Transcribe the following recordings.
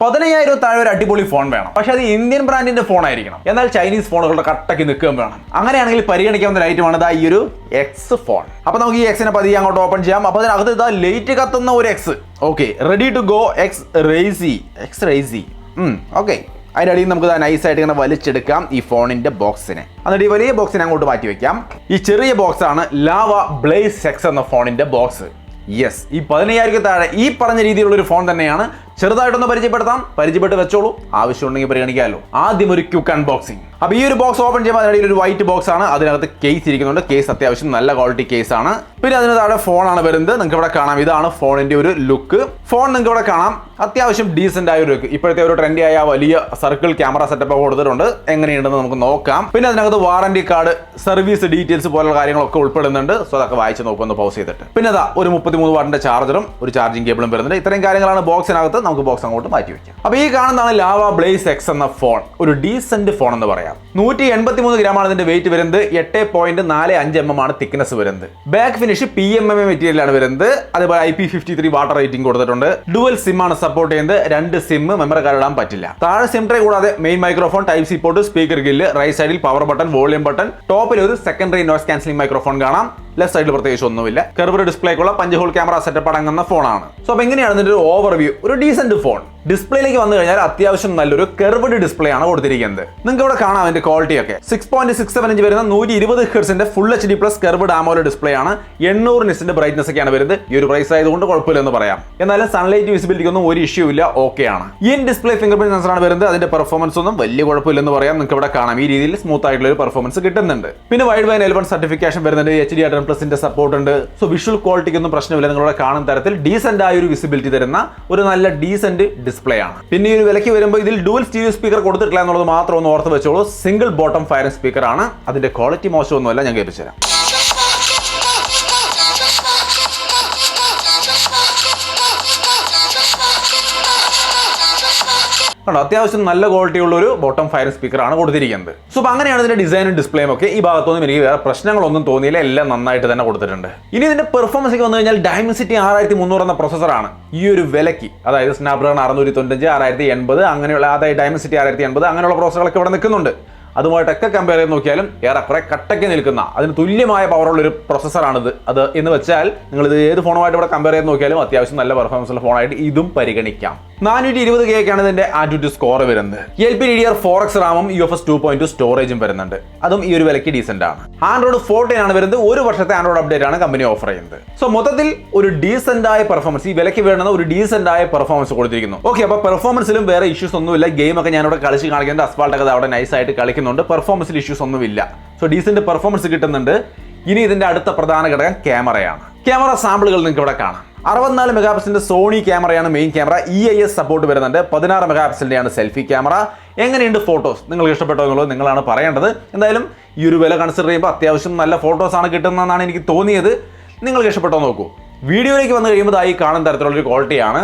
15,000 താഴെ ഒരു അടിപൊളി ഫോൺ വേണം, പക്ഷെ അത് ഇന്ത്യൻ ബ്രാൻഡിന്റെ ഫോൺ ആയിരിക്കണം. എന്നാൽ ചൈനീസ് ഫോണുകളുടെ കട്ടയ്ക്ക് നിൽക്കുകയും വേണം. അങ്ങനെയാണെങ്കിൽ പരിഗണിക്കാവുന്ന ഒരു ഐറ്റമാണ് ഈ ഒരു എക്സ് ഫോൺ. അപ്പൊ നമുക്ക് ഈ എക്സിനെ പതിയെ അങ്ങോട്ട് ഓപ്പൺ ചെയ്യാം. അപ്പൊ അതിനകത്ത് ഇതാ ലൈറ്റ് കത്തുന്ന ഒരു X. Okay, ready to go X racy. Okay, അതിൻ്റെ അടിയിൽ നമുക്ക് നൈസായിട്ട് ഇങ്ങനെ വലിച്ചെടുക്കാം ഈ ഫോണിന്റെ ബോക്സിനെ. എന്നിട്ട് ഈ വലിയ ബോക്സിനെ അങ്ങോട്ട് മാറ്റി വെക്കാം. ഈ ചെറിയ ബോക്സ് ആണ് ലാവ ബ്ലേസ് എക്സ് എന്ന ഫോണിന്റെ ബോക്സ്. യെസ്, ഈ 15,000 താഴെ ഈ പറഞ്ഞ രീതിയിലുള്ള ഒരു ഫോൺ തന്നെയാണ്. ചെറുതായിട്ടൊന്ന് പരിചയപ്പെട്ട് വെച്ചോളൂ, ആവശ്യമുണ്ടെങ്കിൽ പരിഗണിക്കാമല്ലോ. ആദ്യം ഒരു ക്വിക്ക് അൺബോക്സിംഗ്. അപ്പോൾ ഈ ഒരു ബോക്സ് ഓപ്പൺ ചെയ്യുമ്പോൾ അതിനിടയിൽ ഒരു വൈറ്റ് ബോക്സ് ആണ്, അതിനകത്ത് കേസ് ഇരിക്കുന്നുണ്ട്. കേസ് അത്യാവശ്യം നല്ല ക്വാളിറ്റി കേസ് ആണ്. പിന്നെ അതിന് താഴെ ഫോണാണ് വരുന്നത്. നിങ്ങൾക്ക് ഇവിടെ കാണാം, ഇതാണ് ഫോണിന്റെ ഒരു ലുക്ക്. ഫോൺ നിങ്ങൾക്ക് ഇവിടെ കാണാം, അത്യാവശ്യം ഡീസന്റ് ആയ ഒരു ലുക്ക്. ഇപ്പോഴത്തെ ഒരു ട്രെൻഡി ആയ വലിയ സർക്കിൾ ക്യാമറ സെറ്റപ്പ് കൊടുത്തിട്ടുണ്ട്. എങ്ങനെയുണ്ടെന്ന് നമുക്ക് നോക്കാം. പിന്നെ അതിനകത്ത് വാറന്റി കാർഡ്, സർവീസ് ഡീറ്റെയിൽസ് പോലുള്ള കാര്യങ്ങളൊക്കെ ഉൾപ്പെടുന്നുണ്ട്. സോ അതൊക്കെ വായിച്ച് നോക്കുമെന്ന് പൗസ് ചെയ്തിട്ട്. പിന്നെ അതാ ഒരു 33 വാട്ടിന്റെ ചാർജറും ഒരു ചാർജിംഗ് കേബിളും വരുന്നുണ്ട്. ഇത്രയും കാര്യങ്ങളാണ് ബോക്സിനകത്ത്. നമുക്ക് ബോക്സ് അങ്ങോട്ട് മാറ്റി വെക്കാം. അപ്പോൾ ഈ കാണുന്നതാണ് ലാവ ബ്ലേസ് എക്സ് എന്ന ഫോൺ. ഒരു ഡീസന്റ് ഫോൺ എന്ന് പറയാം. 183 ഗ്രാമാണ് ഇതിന്റെ വെയിറ്റ് വരുന്നത്. 8.45 mm ആണ് തിക്നെസ് വരുന്നത്. ബാക്ക് ഫിനിഷ് PMMA മെറ്റീരിയൽ ആണ് വരുന്നത്. അതുപോലെ IP53 വാട്ടർ റേറ്റിംഗ് കൊടുത്തിട്ടുണ്ട്. ഡുവൽ സിം ആണ് സപ്പോർട്ട് ചെയ്യുന്നത്. 2 സിം മെമ്മറി കാർഡ് ഇടാൻ പറ്റില്ല. താഴെ സിം ട്രേ കൂടാതെ main microphone, type C port, speaker grill, right സൈഡിൽ പവർ ബട്ടൺ, വോളിയം ബട്ടൺ, ടോപ്പിൽ ഒരു സെക്കൻഡറി നോയ്സ് ക്യാൻസലിംഗ് മൈക്രോഫോൺ കാണാം. ലെഫ്റ്റ് സൈഡിൽ പ്രത്യേകിച്ച് ഒന്നുമില്ല. കർവ്ഡ് ഡിസ്പ്ലേക്കുള്ള 5 ഹോൾ ക്യാമറ സെറ്റപ്പ് അടങ്ങുന്ന ഫോണാണ്. സോ അപ്പോൾ എങ്ങനെയാണ് ഇതിന്റെ ഒരു ഓവർവ്യൂ? ഒരു ഡീസന്റ് ഫോൺ. ഡിസ്പ്ലേയിലേക്ക് വന്നു കഴിഞ്ഞാൽ അത്യാവശ്യം നല്ലൊരു കർവ്ഡ് ഡിസ്പ്ലേ ആണ് കൊടുത്തിരിക്കുന്നത്. നിങ്ങൾക്ക് ഇവിടെ കാണാം അതിന്റെ ക്വാളിറ്റി ഒക്കെ. 6.67 ഇഞ്ച് വരുന്ന 120 ഹെർട്സിന്റെ full HD plus curved AMOLED display ആണ്. 800 നിറ്റ്സിന്റെ ബ്രൈറ്റ്നസ് ഒക്കെയാണ് വരുന്നത്. ഈ ഒരു പ്രൈസ് ആയതുകൊണ്ട് കുഴപ്പമില്ലെന്ന് പറയാം. എന്നാലും സൺലൈറ്റ് വിസിബിലിറ്റിക്ക് ഒന്നും ഒരു ഇഷ്യൂ ഇല്ല, ഓക്കെ ആണ്. In display finger print sensor ആണ് വരുന്നത്. അതിന്റെ പെർഫോമൻസ് ഒന്നും വലിയ കുഴപ്പമില്ലെന്ന് പറയാം. നിങ്ങൾക്ക് ഇവിടെ കാണാം, ഈ രീതിയിൽ സ്മൂത്ത് ആയിട്ടുള്ള ഒരു പെർഫോമൻസ് കിട്ടുന്നുണ്ട്. പിന്നെ വൈഡ് ബാൻഡ് L1 സർട്ടിഫിക്കേഷൻ വരുന്നുണ്ട്. HDR10+ന്റെ സപ്പോർട്ട് ഉണ്ട്. സോ വിഷ്വൽ ക്വാളിറ്റിക്ക് ഒന്നും പ്രശ്നമില്ല. നിങ്ങളുടെ കാണുന്ന തരത്തിൽ ഡീസന്റ് ആയ ഒരു വിസിബിലിറ്റി തരുന്ന ഒരു നല്ല ഡീസന്റ് ഡിസ്പ്ലേ ആണ്. പിന്നെ ഈ ഒരു വിലയ്ക്ക് വരുമ്പോൾ ഇതിൽ ഡുവൽ സ്റ്റീരിയോ സ്പീക്കർ കൊടുത്തിട്ടില്ല എന്നുള്ളത് മാത്രം ഒന്ന് ഓർത്ത് വെച്ചോളൂ. സിംഗിൾ ബോട്ടം ഫയറിംഗ് സ്പീക്കർ ആണ്. അതിന്റെ ക്വാളിറ്റി മോശമൊന്നുമല്ല, ഞാൻ കേൾപ്പിച്ചു തരാം. അത്യാവശ്യം നല്ല ക്വാളിറ്റി ഉള്ള ഒരു ബോട്ടം ഫയർ സ്പീക്കർ ആണ് കൊടുത്തിരിക്കുന്നത്. സോ അപ്പോൾ അങ്ങനെയാണ് ഇതിന്റെ ഡിസൈനും ഡിസ്പ്ലേയും ഒക്കെ. ഈ ഭാഗത്തൊന്നും എനിക്ക് വേറെ പ്രശ്നങ്ങളൊന്നും തോന്നിയില്ല, എല്ലാം നന്നായിട്ട് തന്നെ കൊടുത്തിട്ടുണ്ട്. ഇനി ഇതിന്റെ പെർഫോമൻസ് വന്നു കഴിഞ്ഞാൽ Dimensity 6300 എന്ന പ്രൊസസറാണ് ഈ ഒരു വിലയ്ക്ക്. അതായത് സ്നാപ്ഡ്രാഗൺ 695, 6080 അങ്ങനെയുള്ള, അതായത് Dimensity 680 അങ്ങനെയുള്ള പ്രോസസറുകളൊക്കെ ഇവിടെ നിൽക്കുന്നുണ്ട്. അതുമായിട്ടൊക്കെ കമ്പയർ ചെയ്ത് നോക്കിയാലും ഏറെക്കുറെ കട്ടയ്ക്ക് നിൽക്കുന്ന, അതിന് തുല്യമായ പവറുള്ള ഒരു പ്രൊസസറാണിത്. അത് എന്ന് വെച്ചാൽ നിങ്ങൾ ഇത് ഏത് ഫോണുമായിട്ട് ഇവിടെ കമ്പയർ ചെയ്ത് നോക്കിയാലും അത്യാവശ്യം നല്ല പെർഫോമൻസ് ഉള്ള ഫോണായിട്ട് ഇതും പരിഗണിക്കാം. 420K ഇതിന്റെ ആൻഡ്രോയിഡ് സ്കോർ വരുന്നത്. LPDDR4X റാമും UFS 2.2 സ്റ്റോറേജും വരുന്നുണ്ട്. അതും ഈ ഒരു വിലയ്ക്ക് ഡീസന്റ് ആണ്. ആൻഡ്രോയിഡ് 14 ആണ് വരുന്നത്. ഒരു വർഷത്തെ ആൻഡ്രോയിഡ് അപ്ഡേറ്റ് ആണ് കമ്പനി ഓഫർ ചെയ്യുന്നത്. സോ മൊത്തത്തിൽ ഒരു ഡീസന്റ് ആയ പെർഫോമൻസ്, ഈ വിലയ്ക്ക് വേണ്ടുന്ന ഒരു ഡീസന്റ് ആയ പെർഫോമൻസ് കൊടുത്തിരിക്കുന്നു. ഓക്കെ, അപ്പോൾ പെർഫോമൻസിലും വേറെ ഇഷ്യൂസ് ഒന്നുമില്ല. ഗെയിം ഒക്കെ ഞാനിവിടെ കളിച്ച് കാണിക്കുന്നത്, അസ്ഫാൾട്ടൊക്കെ അവിടെ നൈസായിട്ട് കളിക്കുന്നുണ്ട്. പെർഫോമൻസിൽ ഇഷ്യൂസ് ഒന്നുമില്ല. സോ ഡീസന്റ് പെർഫോമൻസ് കിട്ടുന്നുണ്ട്. ഇനി ഇതിന്റെ അടുത്ത പ്രധാന ഘടകം ക്യാമറയാണ്. ക്യാമറ സാമ്പിളുകൾ നിങ്ങൾക്ക് ഇവിടെ കാണാം. 64 മെഗാപിക്സലിന്റെ സോണി ക്യാമറയാണ് മെയിൻ ക്യാമറ. EIS സപ്പോർട്ട് വരുന്നുണ്ട്. 16 മെഗാപിക്സലിന്റെയാണ് സെൽഫി ക്യാമറ. എങ്ങനെയുണ്ട് ഫോട്ടോസ്? നിങ്ങൾക്ക് ഇഷ്ടപ്പെട്ടോ എന്നുള്ളത് നിങ്ങളാണ് പറയേണ്ടത്. എന്തായാലും ഈ ഒരു വില കൺസിഡർ ചെയ്യുമ്പോൾ അത്യാവശ്യം നല്ല ഫോട്ടോസ് ആണ് കിട്ടുന്നതെന്നാണ് എനിക്ക് തോന്നിയത്. നിങ്ങൾക്ക് ഇഷ്ടപ്പെട്ടോ നോക്കൂ. വീഡിയോയിലേക്ക് വന്നു കഴിയുമ്പോൾ ഈ കാണുന്ന തരത്തിലുള്ളൊരു ക്വാളിറ്റിയാണ്.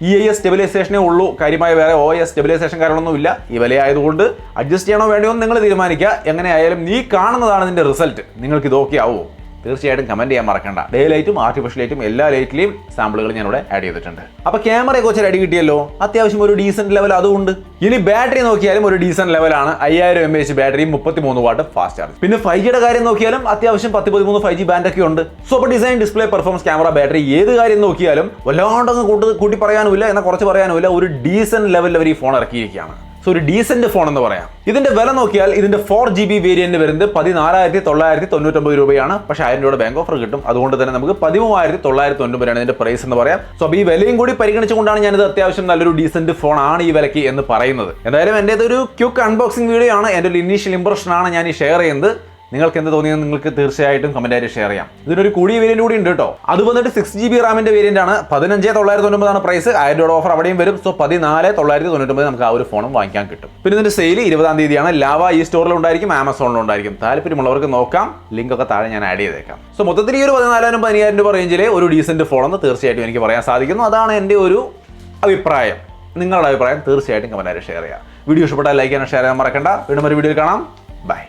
EIS സ്റ്റെബിലൈസേഷനേ ഉള്ളൂ, കാര്യമായ വേറെ OS സ്റ്റെബിലൈസേഷൻ കാര്യങ്ങളൊന്നുമില്ല. ഈ വിലയായതുകൊണ്ട് അഡ്ജസ്റ്റ് ചെയ്യണോ വേണ്ടിയോ എന്ന് നിങ്ങൾ തീരുമാനിക്കുക. എങ്ങനെയായാലും ഈ കാണുന്നതാണ് ഇതിന്റെ റിസൾട്ട്. നിങ്ങൾക്ക് ഇത് ഓക്കെ ആവുമോ? തീർച്ചയായിട്ടും കമന്റ് ചെയ്യാൻ മറക്കണ്ട. ഡേ ലൈറ്റും ആർട്ടിഫിഷ്യൽ ലൈറ്റും എല്ലാ ലൈറ്റിലെയും സാമ്പിളുകൾ ഞാനിവിടെ ആഡ് ചെയ്തിട്ടുണ്ട്. അപ്പോൾ ക്യാമറയെ കുറച്ച് റെഡി കിട്ടിയല്ലോ, അത്യാവശ്യം ഒരു ഡീസന്റ് ലെവൽ അതുകൊണ്ട്. ഇനി ബാറ്ററി നോക്കിയാലും ഒരു ഡീസന്റ് ലെവലാണ്. 5000 mAh battery, 33 what fast charge. പിന്നെ 5Gയുടെ കാര്യം നോക്കിയാലും അത്യാവശ്യം 10-13 5G ബാൻഡ് ഒക്കെ ഉണ്ട്. സോ അപ്പോൾ design, display, performance, camera, battery ഏത് കാര്യം നോക്കിയാലും വല്ലാണ്ടങ്ങ് കൂട്ടി പറയാനുമില്ല, എന്നാൽ കുറച്ച് പറയാനുമില്ല. ഒരു ഡീസന്റ് ലെവലിൽ അവർ ഈ ഫോൺ ഇറക്കിയിരിക്കുകയാണ്. സോ ഒരു ഡീസന്റ് ഫോൺ എന്ന് പറയാം. ഇതിന്റെ വില നോക്കിയാൽ ഇതിന്റെ 4GB വേരിയന്റ് വരുന്നത് 14,999 രൂപയാണ്. പക്ഷേ 1000 രൂപയുടെ ബാങ്ക് ഓഫർ കിട്ടും. അതുകൊണ്ട് തന്നെ നമുക്ക് 13,999 ഇതിന്റെ പ്രൈസ് എന്ന് പറയാം. സോ അപ്പോൾ ഈ വിലയും കൂടി പരിഗണിച്ചുകൊണ്ടാണ് ഞാനിത് അത്യാവശ്യം നല്ലൊരു ഡീസന്റ് ഫോൺ ആണ് ഈ വിലയ്ക്ക് എന്ന് പറയുന്നത്. എന്തായാലും എൻ്റെ ഒരു ക്വിക്ക് അൺബോക്സിംഗ് വീഡിയോ ആണ്. എൻ്റെ ഒരു ഇനീഷ്യൽ ഇംപ്രഷൻ ആണ് ഞാൻ ഈ ഷെയർ ചെയ്യുന്നത്. നിങ്ങൾക്ക് എന്ത് തോന്നിയെന്ന് നിങ്ങൾക്ക് തീർച്ചയായിട്ടും കമന്റായിട്ട് ഷെയർ ചെയ്യാം. ഇതിനൊരു കൂടിയ വേരിയന്റ് കൂടി ഉണ്ട് കേട്ടോ. അത് വന്നിട്ട് 6GB റാമിന്റെ വേരിയന്റ് ആണ്. 15,999 ആണ് പ്രൈസ്. 1000 രൂപ ഓഫർ അവിടെയും വരും. സോ 14,999 നമുക്ക് ആ ഒരു ഫോണും വാങ്ങിക്കാൻ കിട്ടും. പിന്നെ ഇതിന്റെ സെയിൽ 20-ാം തീയതിയാണ്. ലാവ ഈ സ്റ്റോറിൽ ഉണ്ടായിരിക്കും, ആമസോണിലും ഉണ്ടായിരിക്കും. താല്പര്യമുള്ളവർക്ക് നോക്കാം. ലിങ്ക് ഒക്കെ താഴെ ഞാൻ ആഡ് ചെയ്തേക്കാം. സോ മൊത്തത്തിൽ ഈ ഒരു 14,000-15,000 രൂപ റേഞ്ചിലെ ഒരു ഡീസന്റ് ഫോണെന്ന് തീർച്ചയായിട്ടും എനിക്ക് പറയാൻ സാധിക്കുന്നു. അതാണ് എൻ്റെ ഒരു അഭിപ്രായം. നിങ്ങളുടെ അഭിപ്രായം തീർച്ചയായിട്ടും കമന്റായിട്ട് ഷെയർ ചെയ്യാം. വീഡിയോ ഇഷ്ടപ്പെട്ടാൽ ലൈക്ക് ചെയ്യാൻ, ഷെയർ ചെയ്യാൻ മറക്കണ്ട. വീണ്ടും ഒരു വീഡിയോയിൽ കാണാം. ബൈ.